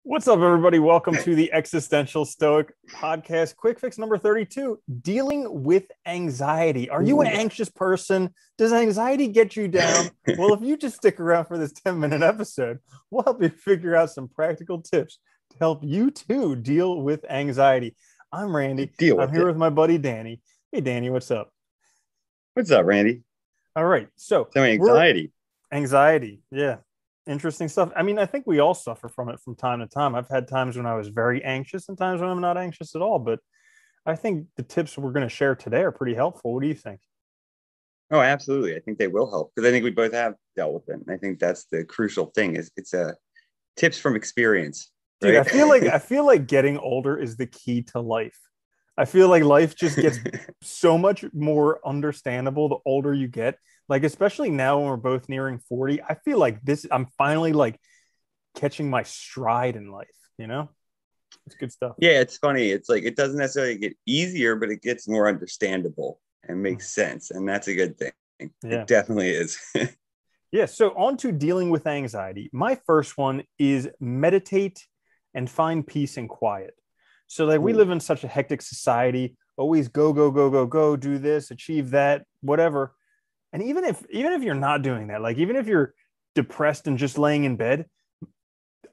What's up, everybody? Welcome to the Existential Stoic Podcast. Quick fix number 32, dealing with anxiety. Are you an anxious person? Does anxiety get you down? Well, if you just stick around for this 10-minute episode, we'll help you figure out some practical tips to help you too deal with anxiety. I'm Randy. I'm here with my buddy, Danny. Hey, Danny, what's up? What's up, Randy? All right. So anxiety. Yeah. Interesting stuff. I mean, I think we all suffer from it from time to time. I've had times when I was very anxious and times when I'm not anxious at all. But I think the tips we're going to share today are pretty helpful. What do you think? Oh, absolutely. I think they will help because I think we both have dealt with it. And I think that's the crucial thing is it's tips from experience. Right? Dude, I feel like getting older is the key to life. I feel like life just gets so much more understandable the older you get. Like, especially now when we're both nearing 40, I feel like I'm finally like catching my stride in life, you know? It's good stuff. Yeah, it's funny. It's like, it doesn't necessarily get easier, but it gets more understandable and makes sense. And that's a good thing. Yeah. It definitely is. Yeah. So on to dealing with anxiety. My first one is meditate and find peace and quiet. So like we live in such a hectic society, always go, do this, achieve that, whatever. And even if you're not doing that, like even if you're depressed and just laying in bed,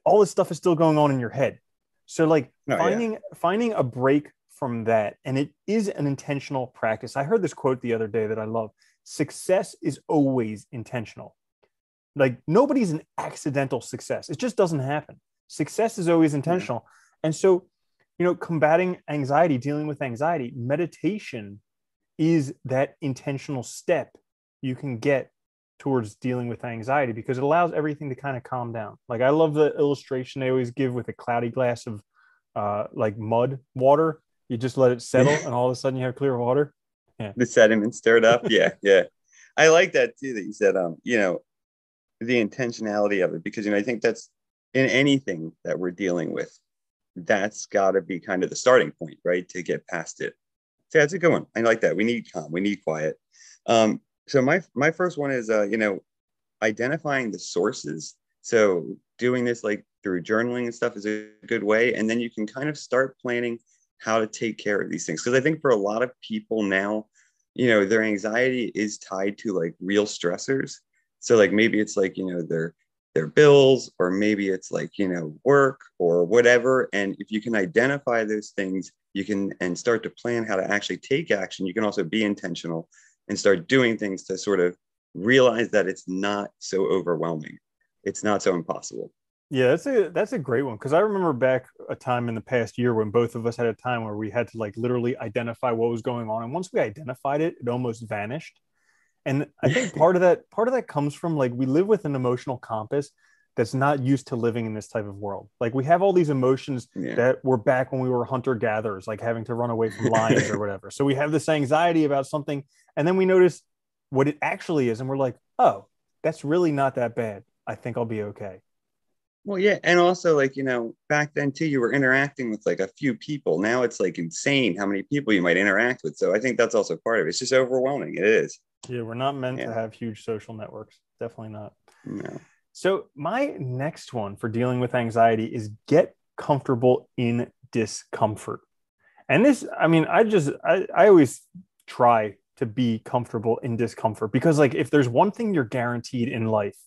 all this stuff is still going on in your head. So like finding a break from that, and it is an intentional practice. I heard this quote the other day that I love. Success is always intentional. Like nobody's an accidental success. It just doesn't happen. Success is always intentional. And so, combating anxiety, dealing with anxiety, meditation is that intentional step you can get towards dealing with anxiety because it allows everything to kind of calm down. Like I love the illustration they always give with a cloudy glass of like mud water. You just let it settle and all of a sudden you have clear water. Yeah. The sediment stirred up. Yeah. I like that too, that you said, the intentionality of it, because, I think that's in anything that we're dealing with, that's got to be kind of the starting point, right? To get past it. So that's a good one. I like that. We need calm. We need quiet. So my first one is, identifying the sources. So doing this like through journaling and stuff is a good way. And then you can kind of start planning how to take care of these things. Because I think for a lot of people now, their anxiety is tied to like real stressors. So like maybe it's like, their bills, or maybe it's like, work or whatever. And if you can identify those things, you can and start to plan how to actually take action. You can also be intentional and start doing things to sort of realize that it's not so overwhelming. It's not so impossible. Yeah, that's a great one. Because I remember back a time in the past year when both of us had a time where we had to like literally identify what was going on. And once we identified it, it almost vanished. And I think part of that comes from like we live with an emotional compass that's not used to living in this type of world. Like we have all these emotions that were back when we were hunter-gatherers, like having to run away from lions or whatever. So we have this anxiety about something, and then we notice what it actually is, and we're like, oh, that's really not that bad. I think I'll be okay. Well, yeah. And also like, back then too, you were interacting with like a few people. Now it's like insane how many people you might interact with. So I think that's also part of it. It's just overwhelming. It is. Yeah, we're not meant to have huge social networks. Definitely not. No. So my next one for dealing with anxiety is get comfortable in discomfort. And this, I mean, I always try to be comfortable in discomfort because like if there's one thing you're guaranteed in life,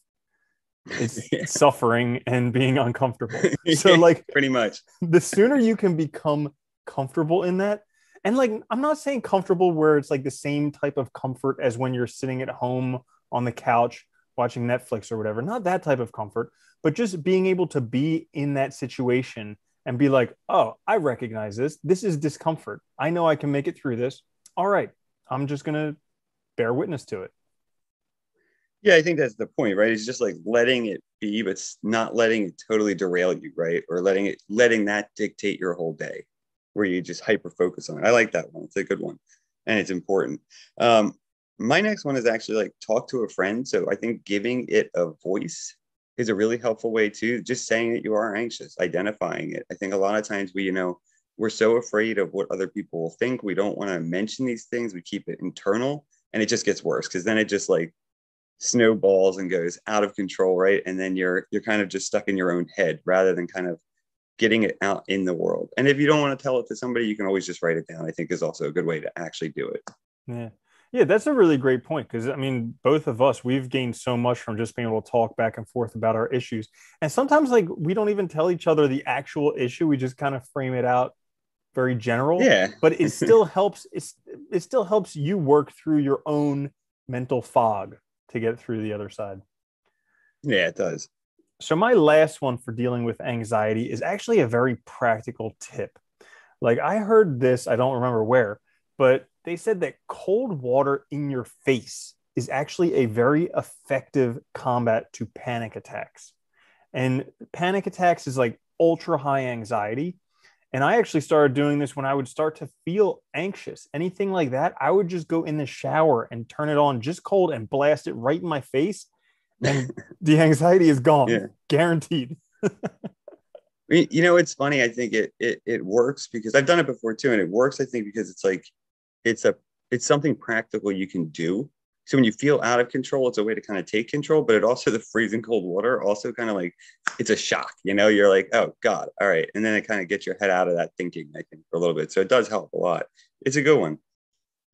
it's suffering and being uncomfortable. So like pretty much the sooner you can become comfortable in that. And like, I'm not saying comfortable where it's like the same type of comfort as when you're sitting at home on the couch watching Netflix or whatever, not that type of comfort, but just being able to be in that situation and be like, oh, I recognize this. This is discomfort. I know I can make it through this. All right. I'm just going to bear witness to it. Yeah, I think that's the point, right? It's just like letting it be, but not letting it totally derail you, right? Or letting that dictate your whole day, where you just hyper focus on it. I like that one. It's a good one, and it's important. My next one is actually like talk to a friend. So I think giving it a voice is a really helpful way too. Just saying that you are anxious, identifying it. I think a lot of times we're so afraid of what other people will think. We don't want to mention these things. We keep it internal, and it just gets worse because then it just like snowballs and goes out of control, right? And then you're kind of just stuck in your own head rather than kind of getting it out in the world. And if you don't want to tell it to somebody, you can always just write it down, I think is also a good way to actually do it. Yeah. Yeah, that's a really great point because I mean, both of us, we've gained so much from just being able to talk back and forth about our issues. And sometimes, like, we don't even tell each other the actual issue. We just kind of frame it out very general. Yeah. But it still helps. It still helps you work through your own mental fog to get through the other side. Yeah, it does. So my last one for dealing with anxiety is actually a very practical tip. Like I heard this, I don't remember where, but they said that cold water in your face is actually a very effective combat to panic attacks. And panic attacks is like ultra high anxiety. And I actually started doing this when I would start to feel anxious, anything like that. I would just go in the shower and turn it on just cold and blast it right in my face. And the anxiety is gone, Yeah. Guaranteed. You know, it's funny. I think it works because I've done it before too. And it works, I think, because it's like, it's something practical you can do. So when you feel out of control, it's a way to kind of take control, but it also, the freezing cold water also kind of like, it's a shock, you know, you're like, oh God, all right. And then it kind of gets your head out of that thinking, I think, for a little bit. So it does help a lot. It's a good one.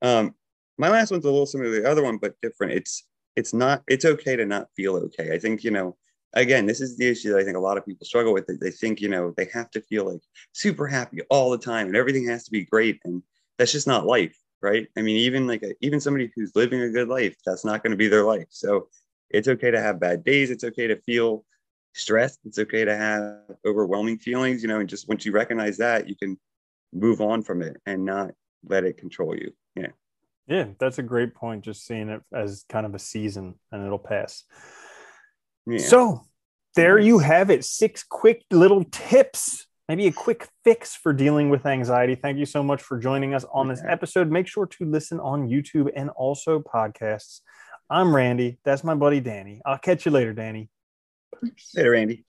My last one's a little similar to the other one, but different. It's okay to not feel okay. I think, you know, again, this is the issue that I think a lot of people struggle with. They think, you know, they have to feel like super happy all the time and everything has to be great. And that's just not life, right? I mean, even somebody who's living a good life, that's not going to be their life. So it's okay to have bad days. It's okay to feel stressed. It's okay to have overwhelming feelings, you know, and just once you recognize that, you can move on from it and not let it control you. Yeah. Yeah, that's a great point. Just seeing it as kind of a season and it'll pass. Yeah. So there Nice. you have it. 6 quick little tips, maybe a quick fix for dealing with anxiety. Thank you so much for joining us on this episode. Make sure to listen on YouTube and also podcasts. I'm Randy. That's my buddy, Danny. I'll catch you later, Danny. Later, Andy.